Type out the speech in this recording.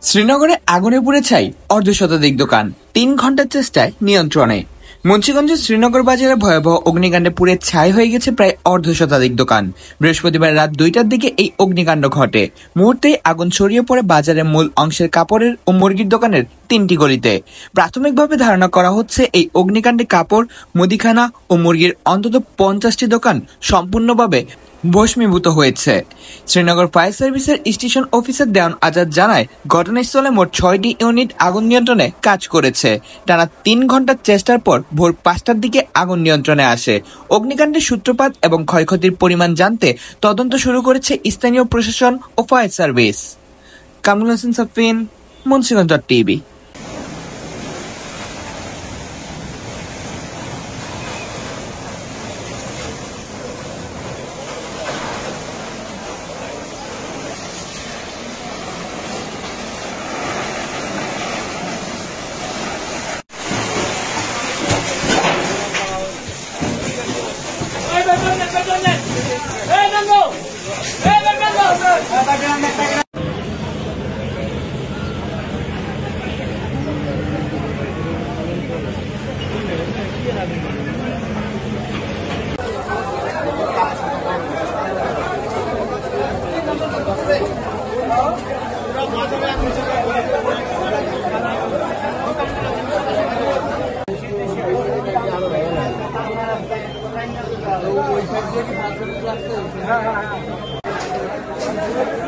শ্রীনগরে আগুনে পুড়ে ছাই অর্ধশতাধিক দোকান, ৩ ঘন্টার চেষ্টায় নিয়ন্ত্রণে। মুন্সিগঞ্জের শ্রীনগর বাজারে ভয়াবহ অগ্নিকাণ্ডে পুড়ে ছাই হয়ে গেছে প্রায় অর্ধশতাধিক দোকান। বৃহস্পতিবার রাত ২টার দিকে এই অগ্নিকাণ্ড ঘটে। মুহূর্তেই আগুন ছড়িয়ে পড়ে বাজারের মূল অংশের কাপড়ের ও মুরগির দোকানের ৩টি গলিতে। প্রাথমিকভাবে ধারণা করা হচ্ছে এই অগ্নিকাণ্ডে কাপড়, মুদিখানা ও মুরগির অন্তত ৫০টি দোকান সম্পূর্ণভাবে ভস্মীভূত হয়েছে। শ্রীনগর ফায়ার সার্ভিসের স্টেশন অফিসার দেওয়ান আজাদ জানায়, ঘটনাস্থলে মোট ৬টি ইউনিট আগুন নিয়ন্ত্রণে কাজ করেছে। টানা ৩ ঘন্টার চেষ্টার পর ভোর ৫টার দিকে আগুন নিয়ন্ত্রণে আসে। অগ্নিকাণ্ডের সূত্রপাত এবং ক্ষয়ক্ষতির পরিমাণ জানতে তদন্ত শুরু করেছে স্থানীয় প্রশাসন ও fire service. Kamrul Hossain Safin, Munshiganj TV. হ্যাঁ